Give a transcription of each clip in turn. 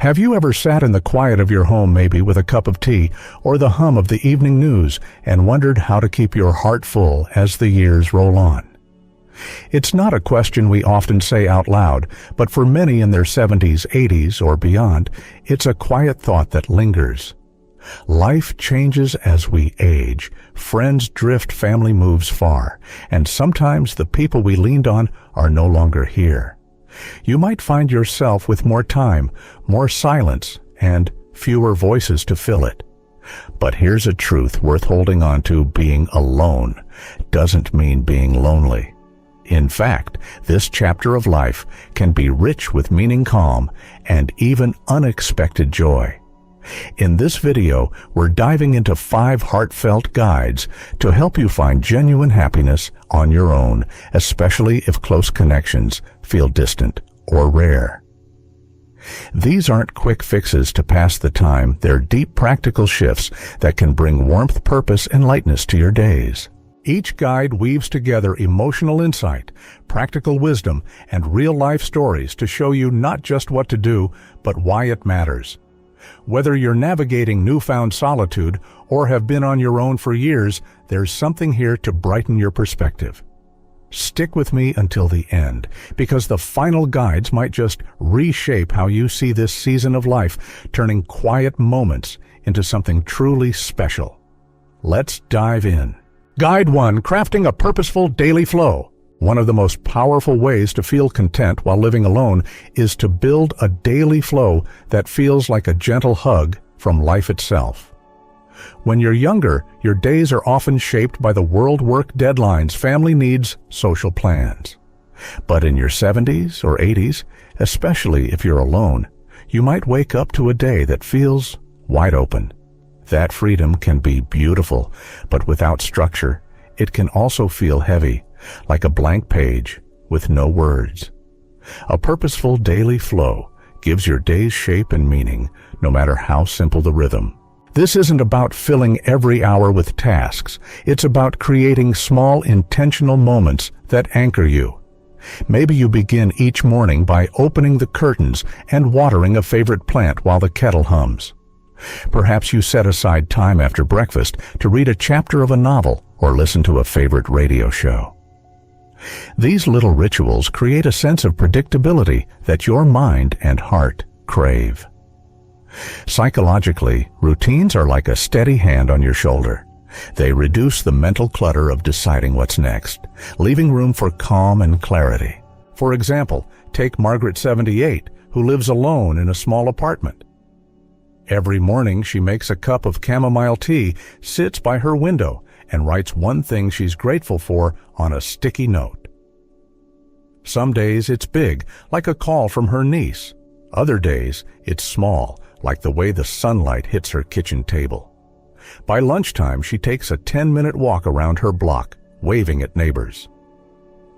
Have you ever sat in the quiet of your home, maybe with a cup of tea or the hum of the evening news, and wondered how to keep your heart full as the years roll on? It's not a question we often say out loud, but for many in their 70s, 80s, or beyond, it's a quiet thought that lingers. Life changes as we age, friends drift, family moves far, and sometimes the people we leaned on are no longer here. You might find yourself with more time, more silence, and fewer voices to fill it. But here's a truth worth holding on to: being alone doesn't mean being lonely. In fact, this chapter of life can be rich with meaning, calm, and even unexpected joy. In this video, we're diving into 5 heartfelt guides to help you find genuine happiness on your own, especially if close connections feel distant or rare. These aren't quick fixes to pass the time. They're deep practical shifts that can bring warmth, purpose, and lightness to your days. Each guide weaves together emotional insight, practical wisdom, and real-life stories to show you not just what to do, but why it matters. Whether you're navigating newfound solitude or have been on your own for years, there's something here to brighten your perspective. Stick with me until the end, because the final guides might just reshape how you see this season of life, turning quiet moments into something truly special. Let's dive in. Guide 1: Crafting a Purposeful Daily Flow. One of the most powerful ways to feel content while living alone is to build a daily flow that feels like a gentle hug from life itself. When you're younger, your days are often shaped by the world, work deadlines, family needs, social plans. But in your 70s or 80s, especially if you're alone, you might wake up to a day that feels wide open. That freedom can be beautiful, but without structure, it can also feel heavy, like a blank page with no words. A purposeful daily flow gives your days shape and meaning, no matter how simple the rhythm. This isn't about filling every hour with tasks. It's about creating small, intentional moments that anchor you. Maybe you begin each morning by opening the curtains and watering a favorite plant while the kettle hums. Perhaps you set aside time after breakfast to read a chapter of a novel or listen to a favorite radio show. These little rituals create a sense of predictability that your mind and heart crave. Psychologically, routines are like a steady hand on your shoulder. They reduce the mental clutter of deciding what's next, leaving room for calm and clarity. For example, take Margaret, 78, who lives alone in a small apartment. Every morning she makes a cup of chamomile tea, sits by her window, and writes one thing she's grateful for on a sticky note. Some days it's big, like a call from her niece. Other days it's small, like the way the sunlight hits her kitchen table. By lunchtime, she takes a 10-minute walk around her block, waving at neighbors.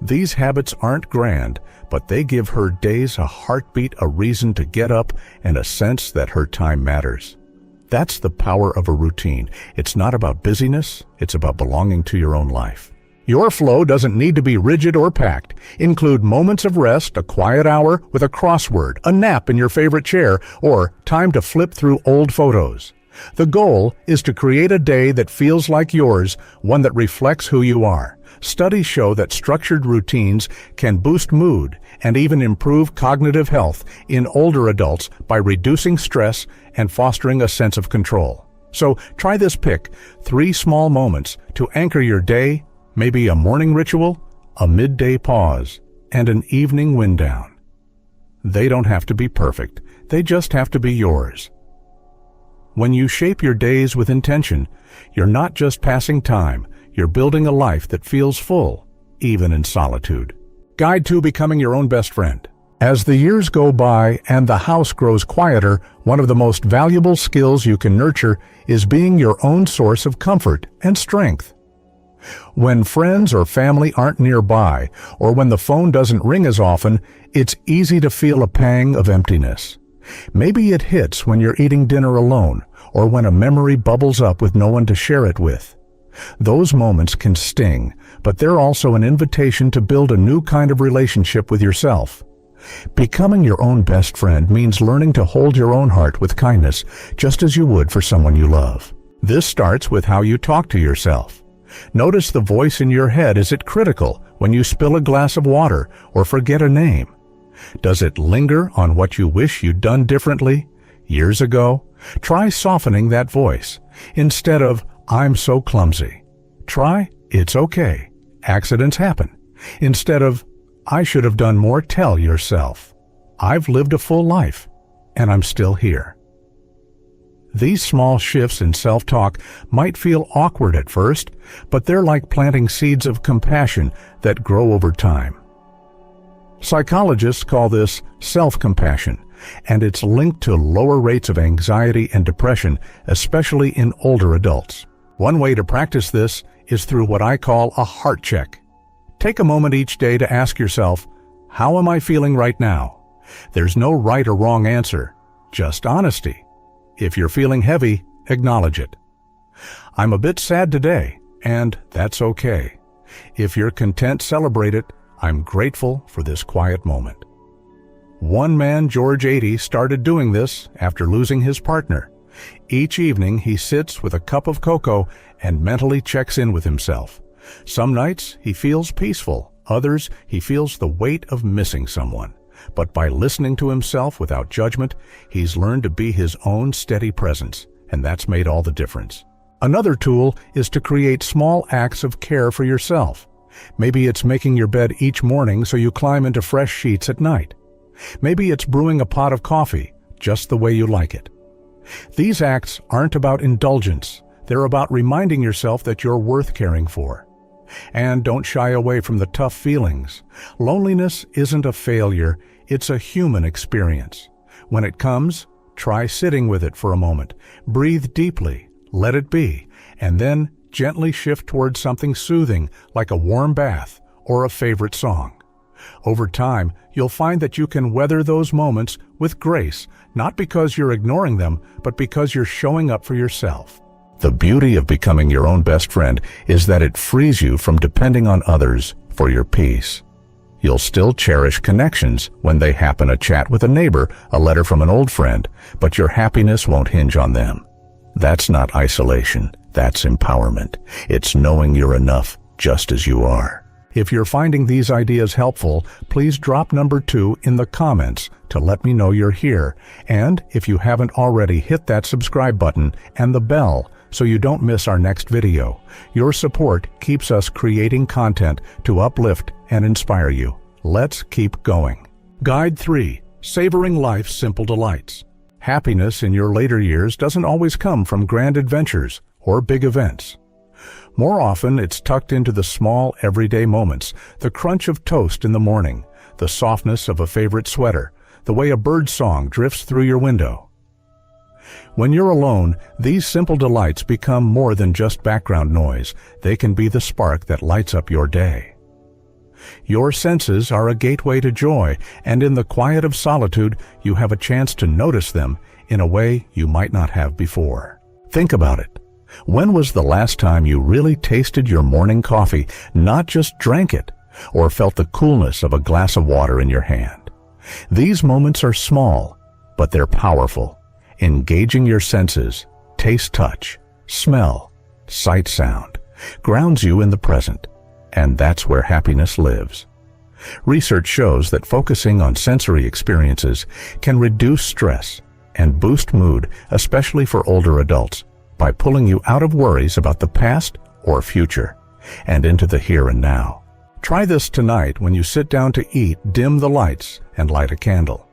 These habits aren't grand, but they give her days a heartbeat, a reason to get up, and a sense that her time matters. That's the power of a routine. It's not about busyness, it's about belonging to your own life. Your flow doesn't need to be rigid or packed. Include moments of rest, a quiet hour with a crossword, a nap in your favorite chair, or time to flip through old photos. The goal is to create a day that feels like yours, one that reflects who you are. Studies show that structured routines can boost mood and even improve cognitive health in older adults by reducing stress and fostering a sense of control. So try this: pick 3 small moments to anchor your day, maybe a morning ritual, a midday pause, and an evening wind down. They don't have to be perfect, they just have to be yours. When you shape your days with intention, you're not just passing time, you're building a life that feels full, even in solitude. Guide 2: Becoming Your Own Best Friend. As the years go by and the house grows quieter, one of the most valuable skills you can nurture is being your own source of comfort and strength. When friends or family aren't nearby, or when the phone doesn't ring as often, it's easy to feel a pang of emptiness. Maybe it hits when you're eating dinner alone, or when a memory bubbles up with no one to share it with. Those moments can sting, but they're also an invitation to build a new kind of relationship with yourself. Becoming your own best friend means learning to hold your own heart with kindness, just as you would for someone you love. This starts with how you talk to yourself. Notice the voice in your head. Is it critical when you spill a glass of water or forget a name? Does it linger on what you wish you'd done differently years ago? Try softening that voice. Instead of, "I'm so clumsy," try, "It's okay. Accidents happen." Instead of, "I should have done more," tell yourself, "I've lived a full life, and I'm still here." These small shifts in self-talk might feel awkward at first, but they're like planting seeds of compassion that grow over time. Psychologists call this self-compassion, and it's linked to lower rates of anxiety and depression, especially in older adults. One way to practice this is through what I call a heart check. Take a moment each day to ask yourself, how am I feeling right now? There's no right or wrong answer, just honesty. If you're feeling heavy, acknowledge it. I'm a bit sad today, and that's okay. If you're content, celebrate it. I'm grateful for this quiet moment. One man, George 80, started doing this after losing his partner. Each evening, he sits with a cup of cocoa and mentally checks in with himself. Some nights, he feels peaceful. Others, he feels the weight of missing someone. But by listening to himself without judgment, he's learned to be his own steady presence, and that's made all the difference. Another tool is to create small acts of care for yourself. Maybe it's making your bed each morning so you climb into fresh sheets at night. Maybe it's brewing a pot of coffee, just the way you like it. These acts aren't about indulgence. They're about reminding yourself that you're worth caring for. And don't shy away from the tough feelings. Loneliness isn't a failure, it's a human experience. When it comes, try sitting with it for a moment. Breathe deeply, let it be, and then gently shift towards something soothing like a warm bath or a favorite song. Over time, you'll find that you can weather those moments with grace, not because you're ignoring them, but because you're showing up for yourself. The beauty of becoming your own best friend is that it frees you from depending on others for your peace. You'll still cherish connections when they happen, a chat with a neighbor, a letter from an old friend, but your happiness won't hinge on them. That's not isolation, that's empowerment. It's knowing you're enough just as you are. If you're finding these ideas helpful, please drop number 2 in the comments to let me know you're here. And if you haven't already, hit that subscribe button and the bell so you don't miss our next video. Your support keeps us creating content to uplift and inspire you. Let's keep going. Guide 3. Savoring Life's Simple Delights. Happiness in your later years doesn't always come from grand adventures or big events. More often, it's tucked into the small, everyday moments, the crunch of toast in the morning, the softness of a favorite sweater, the way a bird's song drifts through your window. When you're alone, these simple delights become more than just background noise. They can be the spark that lights up your day. Your senses are a gateway to joy, and in the quiet of solitude, you have a chance to notice them in a way you might not have before. Think about it. When was the last time you really tasted your morning coffee, not just drank it, or felt the coolness of a glass of water in your hand? These moments are small, but they're powerful. Engaging your senses, taste, touch, smell, sight, sound, grounds you in the present, and that's where happiness lives. Research shows that focusing on sensory experiences can reduce stress and boost mood, especially for older adults, by pulling you out of worries about the past or future and into the here and now. Try this tonight when you sit down to eat. Dim the lights and light a candle.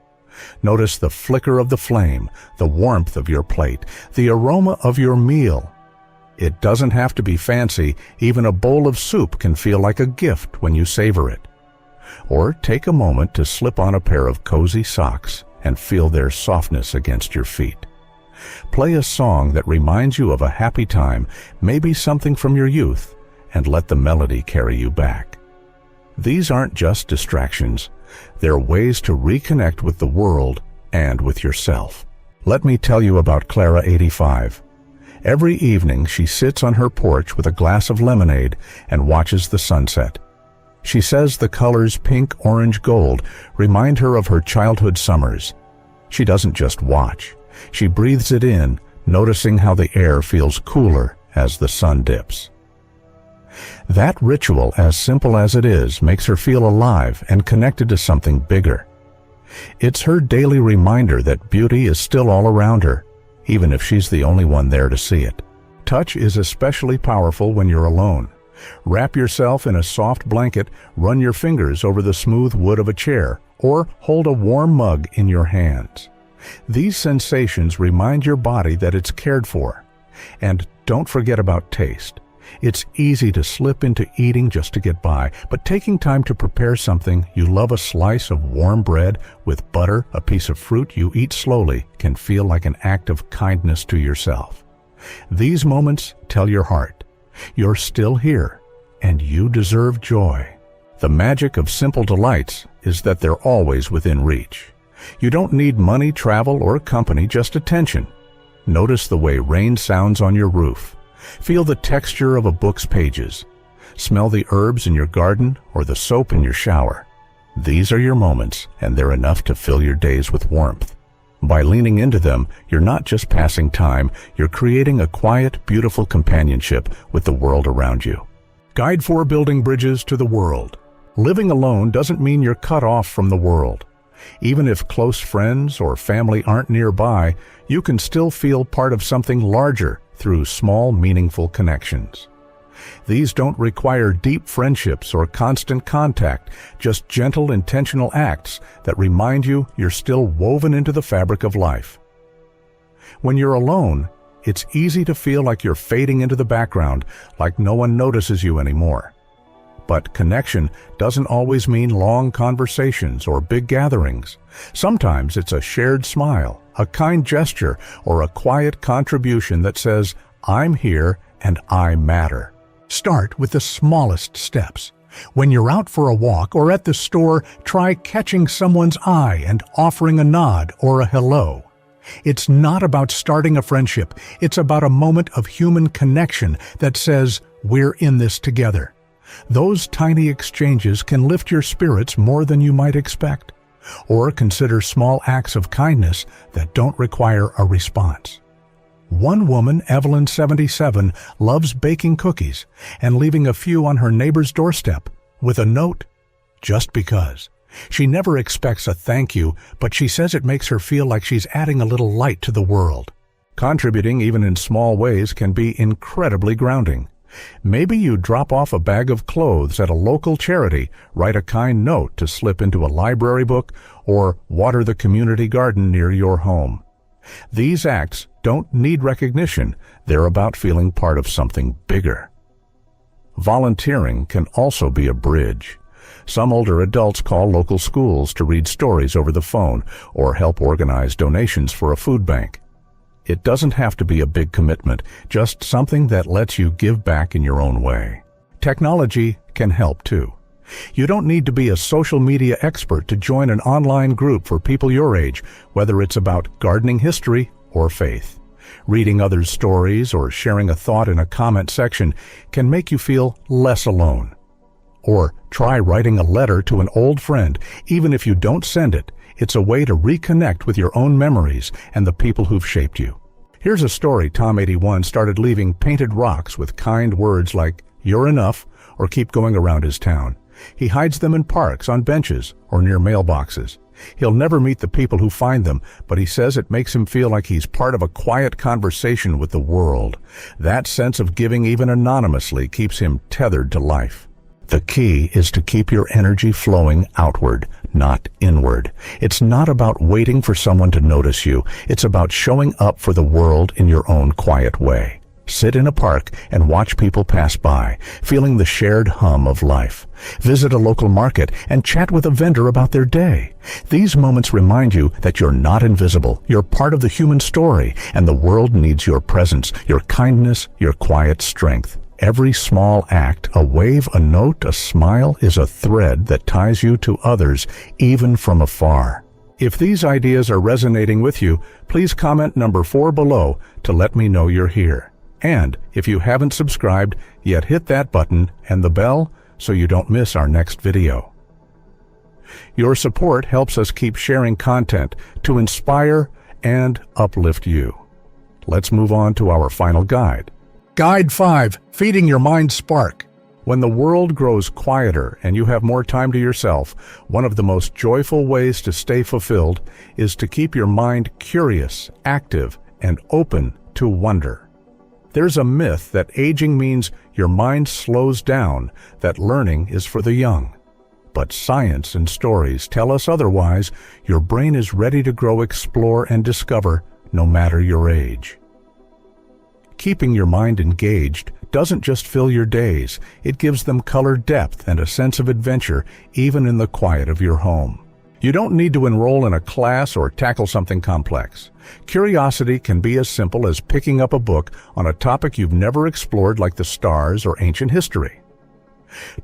Notice the flicker of the flame, the warmth of your plate, the aroma of your meal. It doesn't have to be fancy. Even a bowl of soup can feel like a gift when you savor it. Or take a moment to slip on a pair of cozy socks and feel their softness against your feet. Play a song that reminds you of a happy time, maybe something from your youth, and let the melody carry you back. These aren't just distractions. They're ways to reconnect with the world and with yourself. Let me tell you about Clara, 85. Every evening she sits on her porch with a glass of lemonade and watches the sunset. She says the colors pink, orange, gold remind her of her childhood summers. She doesn't just watch. She breathes it in, noticing how the air feels cooler as the sun dips. That ritual, as simple as it is, makes her feel alive and connected to something bigger. It's her daily reminder that beauty is still all around her, even if she's the only one there to see it. Touch is especially powerful when you're alone. Wrap yourself in a soft blanket, run your fingers over the smooth wood of a chair, or hold a warm mug in your hands. These sensations remind your body that it's cared for. And don't forget about taste. It's easy to slip into eating just to get by, but taking time to prepare something you love, a slice of warm bread with butter, a piece of fruit you eat slowly, can feel like an act of kindness to yourself. These moments tell your heart, you're still here, and you deserve joy. The magic of simple delights is that they're always within reach. You don't need money, travel, or company, just attention. Notice the way rain sounds on your roof. Feel the texture of a book's pages. Smell the herbs in your garden or the soap in your shower. These are your moments, and they're enough to fill your days with warmth. By leaning into them, you're not just passing time, you're creating a quiet, beautiful companionship with the world around you. Guide for building bridges to the world. Living alone doesn't mean you're cut off from the world. Even if close friends or family aren't nearby, you can still feel part of something larger through small, meaningful connections. These don't require deep friendships or constant contact, just gentle, intentional acts that remind you you're still woven into the fabric of life. When you're alone, it's easy to feel like you're fading into the background, like no one notices you anymore. But connection doesn't always mean long conversations or big gatherings. Sometimes it's a shared smile, a kind gesture, or a quiet contribution that says, I'm here and I matter. Start with the smallest steps. When you're out for a walk or at the store, try catching someone's eye and offering a nod or a hello. It's not about starting a friendship. It's about a moment of human connection that says, we're in this together. Those tiny exchanges can lift your spirits more than you might expect. Or consider small acts of kindness that don't require a response. One woman, Evelyn 77, loves baking cookies and leaving a few on her neighbor's doorstep with a note, just because. She never expects a thank you, but she says it makes her feel like she's adding a little light to the world. Contributing even in small ways can be incredibly grounding. Maybe you drop off a bag of clothes at a local charity, write a kind note to slip into a library book, or water the community garden near your home. These acts don't need recognition. They're about feeling part of something bigger. Volunteering can also be a bridge. Some older adults call local schools to read stories over the phone or help organize donations for a food bank. It doesn't have to be a big commitment, just something that lets you give back in your own way. Technology can help too. You don't need to be a social media expert to join an online group for people your age, whether it's about gardening history or faith. Reading others' stories or sharing a thought in a comment section can make you feel less alone. Or try writing a letter to an old friend, even if you don't send it. It's a way to reconnect with your own memories and the people who've shaped you. Here's a story. Tom 81 started leaving painted rocks with kind words like, "You're enough," or "Keep going" around his town. He hides them in parks, on benches, or near mailboxes. He'll never meet the people who find them, but he says it makes him feel like he's part of a quiet conversation with the world. That sense of giving even anonymously keeps him tethered to life. The key is to keep your energy flowing outward, not inward. It's not about waiting for someone to notice you. It's about showing up for the world in your own quiet way. Sit in a park and watch people pass by, feeling the shared hum of life. Visit a local market and chat with a vendor about their day. These moments remind you that you're not invisible. You're part of the human story, and the world needs your presence, your kindness, your quiet strength. Every small act, a wave, a note, a smile, is a thread that ties you to others, even from afar. If these ideas are resonating with you, please comment number 4 below to let me know you're here. And if you haven't subscribed, yet hit that button and the bell so you don't miss our next video. Your support helps us keep sharing content to inspire and uplift you. Let's move on to our final guide. Guide 5, Feeding Your Mind Spark. When the world grows quieter and you have more time to yourself, one of the most joyful ways to stay fulfilled is to keep your mind curious, active, and open to wonder. There's a myth that aging means your mind slows down, that learning is for the young. But science and stories tell us otherwise. Your brain is ready to grow, explore, and discover, no matter your age. Keeping your mind engaged doesn't just fill your days, it gives them color, depth, and a sense of adventure, even in the quiet of your home. You don't need to enroll in a class or tackle something complex. Curiosity can be as simple as picking up a book on a topic you've never explored, like the stars or ancient history.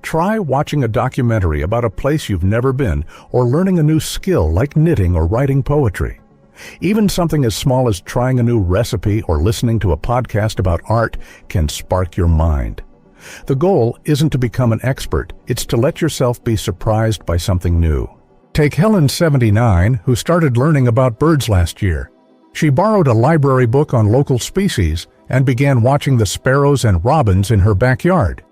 Try watching a documentary about a place you've never been, or learning a new skill like knitting or writing poetry. Even something as small as trying a new recipe or listening to a podcast about art can spark your mind. The goal isn't to become an expert, it's to let yourself be surprised by something new. Take Helen, 79, who started learning about birds last year. She borrowed a library book on local species and began watching the sparrows and robins in her backyard.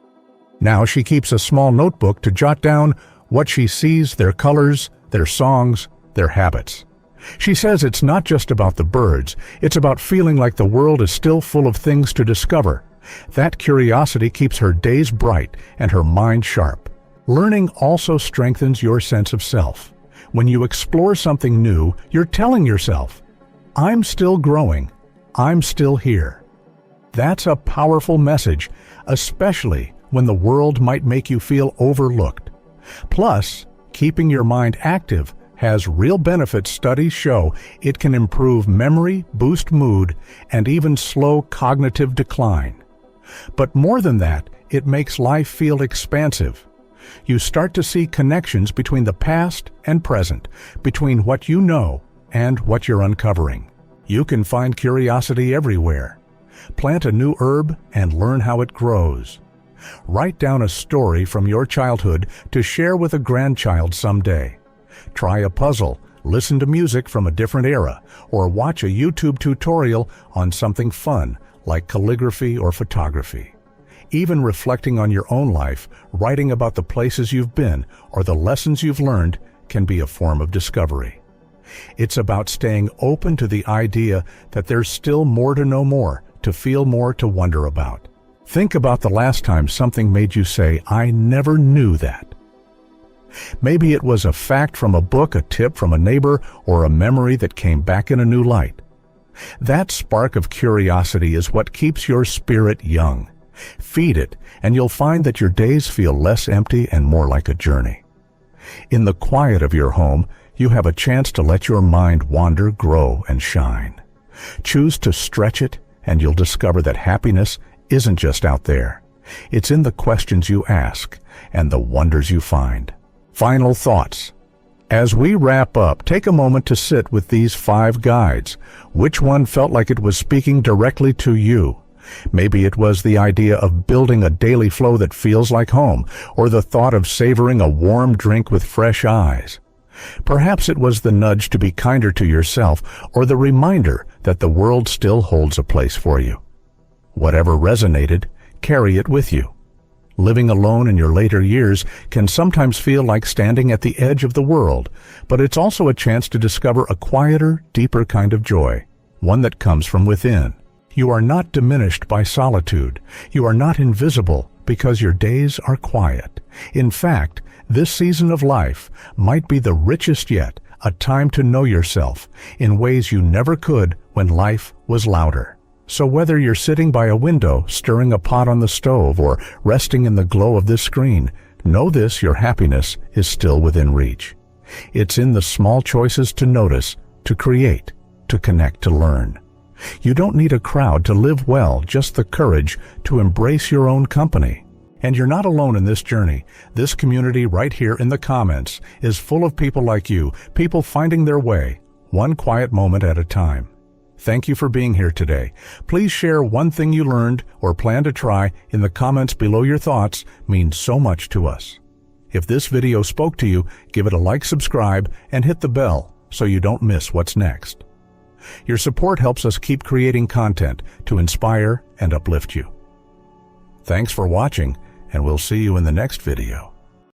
Now she keeps a small notebook to jot down what she sees, their colors, their songs, their habits. She says it's not just about the birds, it's about feeling like the world is still full of things to discover. That curiosity keeps her days bright and her mind sharp. Learning also strengthens your sense of self. When you explore something new, you're telling yourself, I'm still growing, I'm still here. That's a powerful message, especially when the world might make you feel overlooked. Plus, keeping your mind active has real benefits. Studies show it can improve memory, boost mood, and even slow cognitive decline. But more than that, it makes life feel expansive. You start to see connections between the past and present, between what you know and what you're uncovering. You can find curiosity everywhere. Plant a new herb and learn how it grows. Write down a story from your childhood to share with a grandchild someday. Try a puzzle, listen to music from a different era, or watch a YouTube tutorial on something fun like calligraphy or photography. Even reflecting on your own life, writing about the places you've been or the lessons you've learned can be a form of discovery. It's about staying open to the idea that there's still more to know more, to feel more, to wonder about. Think about the last time something made you say, I never knew that. Maybe it was a fact from a book, a tip from a neighbor, or a memory that came back in a new light. That spark of curiosity is what keeps your spirit young. Feed it, and you'll find that your days feel less empty and more like a journey. In the quiet of your home, you have a chance to let your mind wander, grow, and shine. Choose to stretch it, and you'll discover that happiness isn't just out there. It's in the questions you ask and the wonders you find. Final thoughts. As we wrap up, take a moment to sit with these 5 guides. Which one felt like it was speaking directly to you? Maybe it was the idea of building a daily flow that feels like home, or the thought of savoring a warm drink with fresh eyes. Perhaps it was the nudge to be kinder to yourself, or the reminder that the world still holds a place for you. Whatever resonated, carry it with you. Living alone in your later years can sometimes feel like standing at the edge of the world, but it's also a chance to discover a quieter, deeper kind of joy, one that comes from within. You are not diminished by solitude. You are not invisible because your days are quiet. In fact, this season of life might be the richest yet, a time to know yourself in ways you never could when life was louder. So whether you're sitting by a window, stirring a pot on the stove, or resting in the glow of this screen, know this: your happiness is still within reach. It's in the small choices to notice, to create, to connect, to learn. You don't need a crowd to live well, just the courage to embrace your own company. And you're not alone in this journey. This community right here in the comments is full of people like you, people finding their way, one quiet moment at a time. Thank you for being here today. Please share one thing you learned or plan to try in the comments below. Your thoughts mean so much to us. If this video spoke to you, give it a like, subscribe, and hit the bell so you don't miss what's next. Your support helps us keep creating content to inspire and uplift you. Thanks for watching, and we'll see you in the next video.